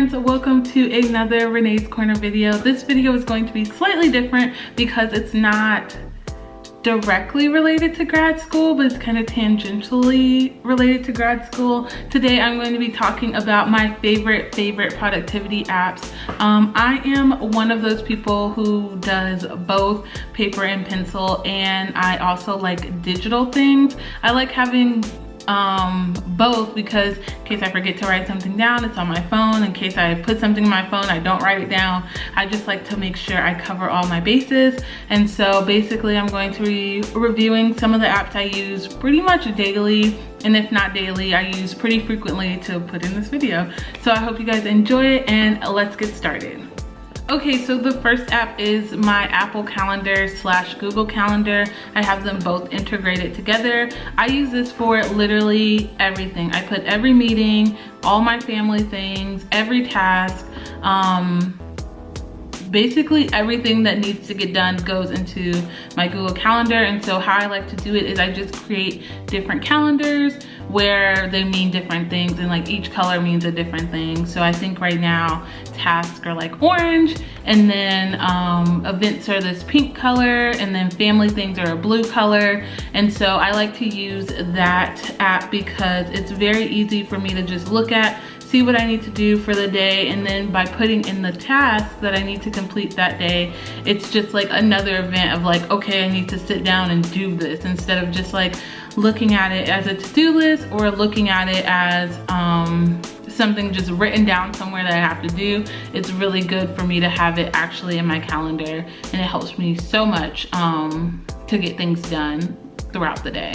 friends, welcome to another Renee's Corner video. This video is going to be slightly different because it's not directly related to grad school, but it's kind of tangentially related to grad school. Today I'm going to be talking about my favorite productivity apps. I am one of those people who does both paper and pencil, and I also like digital things. I like having both because in case I forget to write something down, it's on my phone. In case I put something in my phone, I don't write it down. I just like to make sure I cover all my bases. And so basically I'm going to be reviewing some of the apps I use pretty much daily, and if not daily, I use pretty frequently to put in this video. So I hope you guys enjoy it, and let's get started. Okay, so the first app is my Apple Calendar / Google Calendar. I have them both integrated together. I use this for literally everything. I put every meeting, all my family things, every task, basically everything that needs to get done goes into my Google Calendar. And so how I like to do it is I just create different calendars where they mean different things, and like each color means a different thing. So I think right now tasks are like orange, and then events are this pink color, and then family things are a blue color. And so I like to use that app because it's very easy for me to just look at, see what I need to do for the day, and then by putting in the tasks that I need to complete that day, it's just like another event of like, okay, I need to sit down and do this, instead of just like looking at it as a to-do list or looking at it as something just written down somewhere that I have to do. It's really good for me to have it actually in my calendar, and it helps me so much to get things done throughout the day.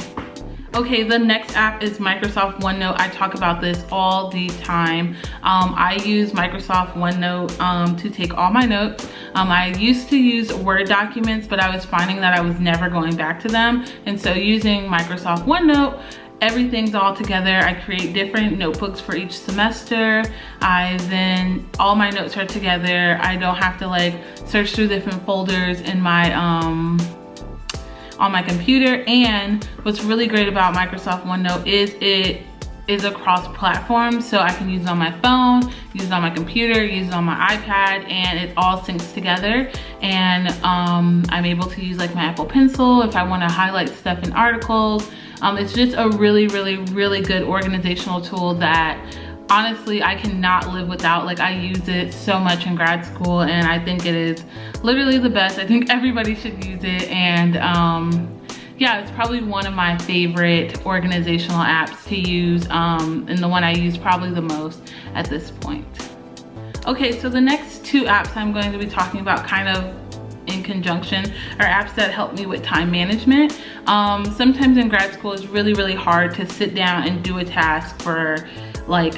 Okay, the next app is Microsoft OneNote. I talk about this all the time. I use Microsoft OneNote to take all my notes. I used to use Word documents, but I was finding that I was never going back to them. And so using Microsoft OneNote, everything's all together. I create different notebooks for each semester. All my notes are together. I don't have to like search through different folders in my on my computer. And what's really great about Microsoft OneNote is it is across platforms, so I can use it on my phone, use it on my computer, use it on my iPad, and it all syncs together. And I'm able to use like my Apple Pencil if I want to highlight stuff in articles. It's just a really good organizational tool that honestly I cannot live without. Like, I use it so much in grad school, and I think it is literally the best. I think everybody should use it. And yeah, it's probably one of my favorite organizational apps to use, and the one I use probably the most at this point. Okay, so the next two apps I'm going to be talking about kind of in conjunction are apps that help me with time management. Sometimes in grad school it's really hard to sit down and do a task for like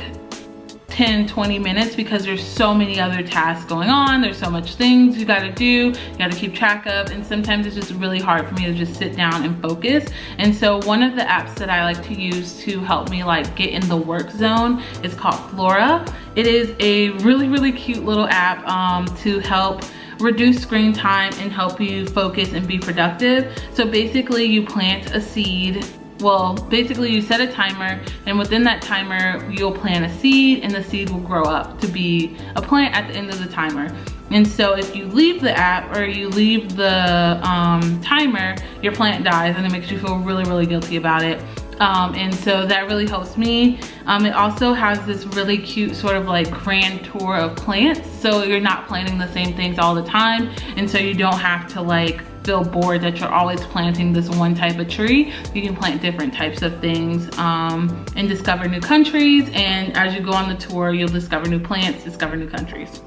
10-20 minutes because there's so many other tasks going on. There's so much things you gotta do, you gotta keep track of, and sometimes it's just really hard for me to just sit down and focus. And so one of the apps that I like to use to help me like get in the work zone is called Flora. It is a really cute little app to help reduce screen time and help you focus and be productive. So basically you plant a seed. Well, basically you set a timer, and within that timer you'll plant a seed, and the seed will grow up to be a plant at the end of the timer. And so if you leave the app or you leave the timer, your plant dies, and it makes you feel really guilty about it. And so that really helps me. It also has this really cute sort of like grand tour of plants, so you're not planting the same things all the time, and so you don't have to like feel bored that you're always planting this one type of tree. You can plant different types of things and discover new countries, and as you go on the tour you'll discover new plants, discover new countries.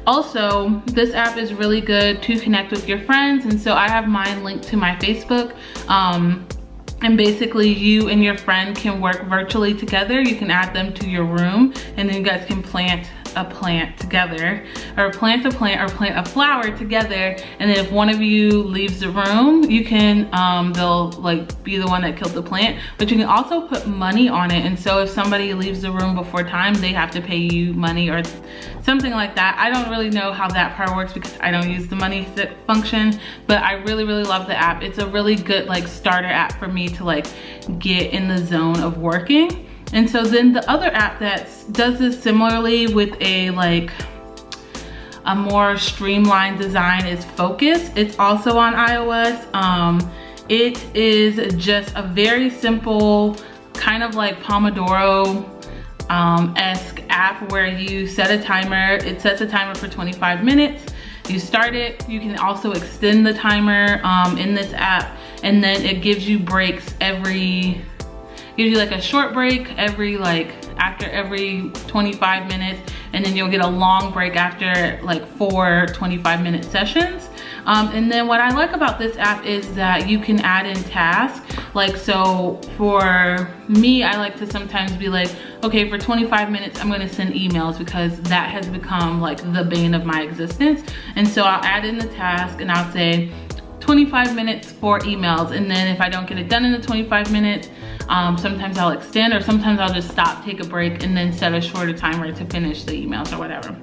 Also, this app is really good to connect with your friends, and so I have mine linked to my Facebook. And basically you and your friend can work virtually together. You can add them to your room, and then you guys can plant a plant together, or plant a plant or plant a flower together. And then if one of you leaves the room, you can they'll like be the one that killed the plant, but you can also put money on it. And so if somebody leaves the room before time, they have to pay you money or something like that. I don't really know how that part works because I don't use the money function, but I really love the app. It's a really good like starter app for me to like get in the zone of working. And so then the other app that does this similarly with a more streamlined design is Focus. It's also on iOS. It is just a very simple kind of like Pomodoro-esque app where you set a timer. It sets a timer for 25 minutes. You start it. You can also extend the timer in this app, and then it gives you breaks gives you like a short break after every 25 minutes, and then you'll get a long break after like 4 25-minute sessions. And then what I like about this app is that you can add in tasks. Like, so for me, I like to sometimes be like, okay, for 25 minutes, I'm gonna send emails because that has become like the bane of my existence. And so I'll add in the task and I'll say 25 minutes for emails. And then if I don't get it done in the 25 minutes, sometimes I'll extend, or sometimes I'll just stop, take a break, and then set a shorter timer to finish the emails or whatever.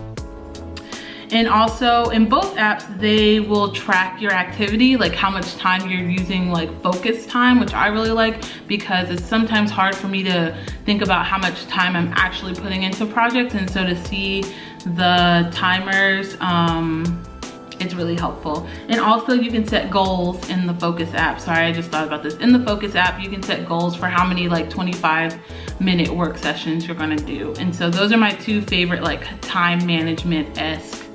And also in both apps, they will track your activity, like how much time you're using, like focus time, which I really like because it's sometimes hard for me to think about how much time I'm actually putting into projects. And so to see the timers, it's really helpful. And also you can set goals in the Focus app. Sorry, I just thought about this. In the Focus app, you can set goals for how many like 25-minute work sessions you're gonna do. And so those are my two favorite like time management-esque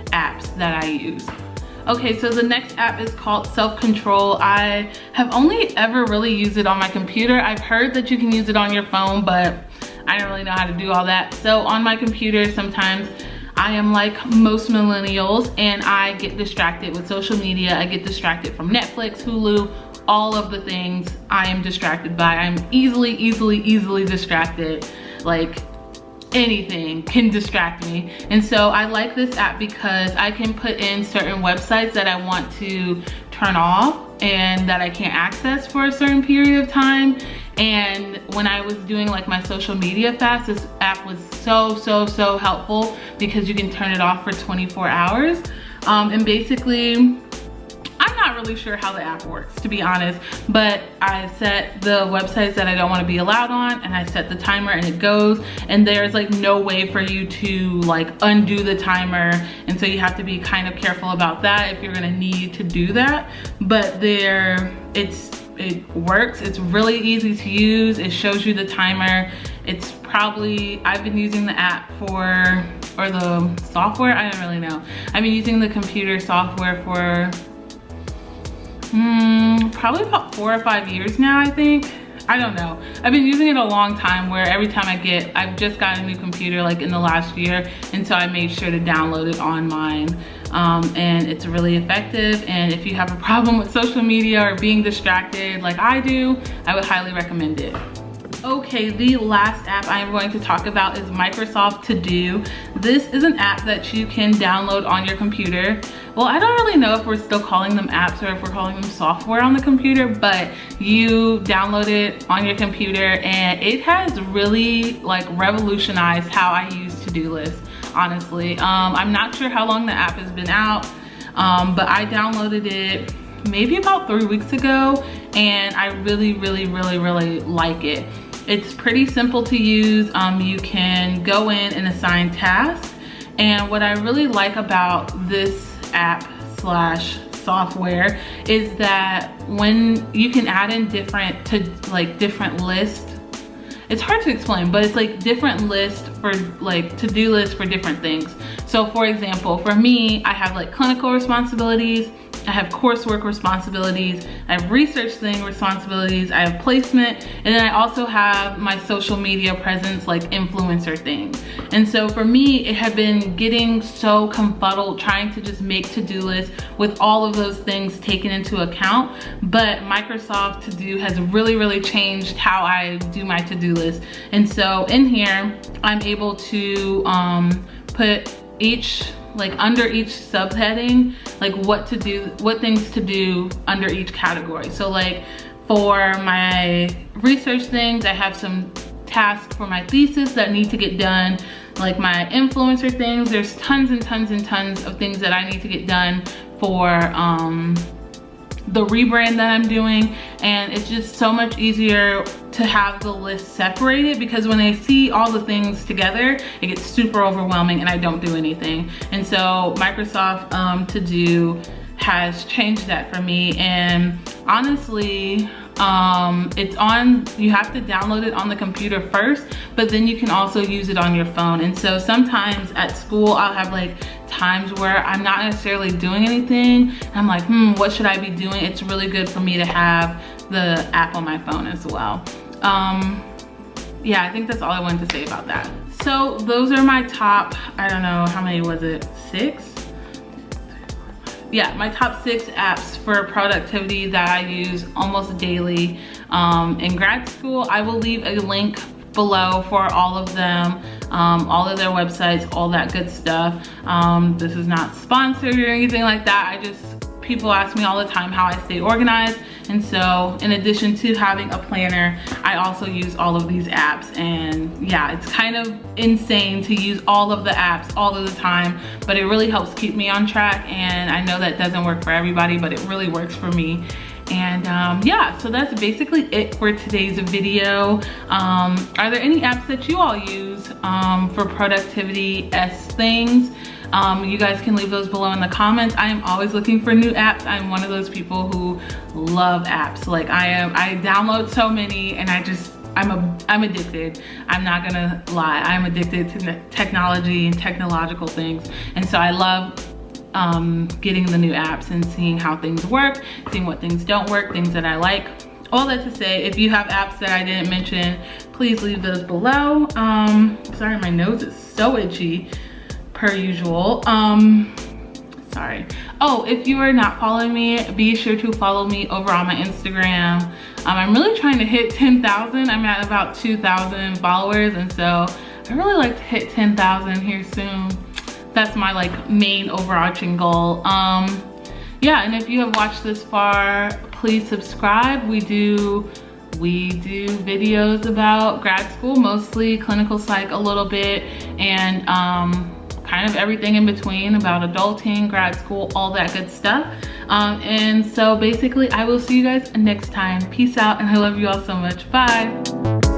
apps that I use. Okay, so the next app is called SelfControl. I have only ever really used it on my computer. I've heard that you can use it on your phone, but I don't really know how to do all that. So on my computer, sometimes I am like most millennials and I get distracted with social media. I get distracted from Netflix, Hulu, all of the things I am distracted by. I'm easily distracted. Like anything can distract me. And so I like this app because I can put in certain websites that I want to turn off and that I can't access for a certain period of time. And when I was doing like my social media fast, this app was so helpful because you can turn it off for 24 hours. And basically, I'm not really sure how the app works, to be honest, but I set the websites that I don't want to be allowed on, and I set the timer and it goes, and there's like no way for you to like undo the timer. And so you have to be kind of careful about that if you're gonna need to do that. But it works. It's really easy to use. It shows you the timer. It's probably, I've been using the app or the software, I don't really know. I've been using the computer software for probably about 4 or 5 years now, I think. I don't know. I've been using it a long time, where every time I've just got a new computer like in the last year, and so I made sure to download it on mine. And it's really effective, and if you have a problem with social media or being distracted like I do, I would highly recommend it. Okay, the last app I'm going to talk about is Microsoft To Do. This is an app that you can download on your computer. Well, I don't really know if we're still calling them apps or if we're calling them software on the computer, but you download it on your computer, and it has really like revolutionized how I use to-do lists, honestly. I'm not sure how long the app has been out, but I downloaded it maybe about 3 weeks ago, and I really like it. It's pretty simple to use. You can go in and assign tasks, and what I really like about this app slash software is that when you can add in different lists. It's hard to explain, but it's like different lists for like to-do lists for different things. So for example, for me, I have like clinical responsibilities, I have coursework responsibilities, I have research thing responsibilities, I have placement, and then I also have my social media presence, like influencer thing. And so for me, it had been getting so confuddled trying to just make to-do lists with all of those things taken into account. But Microsoft To Do has really changed how I do my to-do list. And so in here, I'm able to put under each subheading, like what things to do under each category. So like for my research things, I have some tasks for my thesis that need to get done. Like my influencer things, there's tons and tons of things that I need to get done for the rebrand that I'm doing. And it's just so much easier to have the list separated, because when I see all the things together, it gets super overwhelming and I don't do anything. And so Microsoft To Do has changed that for me. And honestly, it's on, you have to download it on the computer first, but then you can also use it on your phone. And so sometimes at school, I'll have like times where I'm not necessarily doing anything. I'm like, what should I be doing? It's really good for me to have the app on my phone as well. Yeah, I think that's all I wanted to say about that. So those are my top, I don't know, how many was it? 6? Yeah, my top 6 apps for productivity that I use almost daily in grad school. I will leave a link below for all of them, all of their websites, all that good stuff. This is not sponsored or anything like that. People ask me all the time how I stay organized. And so in addition to having a planner, I also use all of these apps. And yeah, it's kind of insane to use all of the apps all of the time, but it really helps keep me on track. And I know that doesn't work for everybody, but it really works for me. And yeah, so that's basically it for today's video. Are there any apps that you all use for productivity-esque things? You guys can leave those below in the comments. I am always looking for new apps. I'm one of those people who love apps. Like I download so many, and I'm addicted. I'm not gonna lie. I'm addicted to technology and technological things. And so I love getting the new apps and seeing how things work, seeing what things don't work, things that I like. All that to say, if you have apps that I didn't mention, please leave those below. Sorry, my nose is so itchy per usual. Sorry. Oh, if you are not following me, be sure to follow me over on my Instagram. I'm really trying to hit 10,000. I'm at about 2,000 followers, and so I really like to hit 10,000 here soon. That's my like main overarching goal. Yeah, and if you have watched this far, please subscribe. We do videos about grad school, mostly clinical psych a little bit, and kind of everything in between about adulting, grad school, all that good stuff. And so basically I will see you guys next time. Peace out, and I love you all so much. Bye.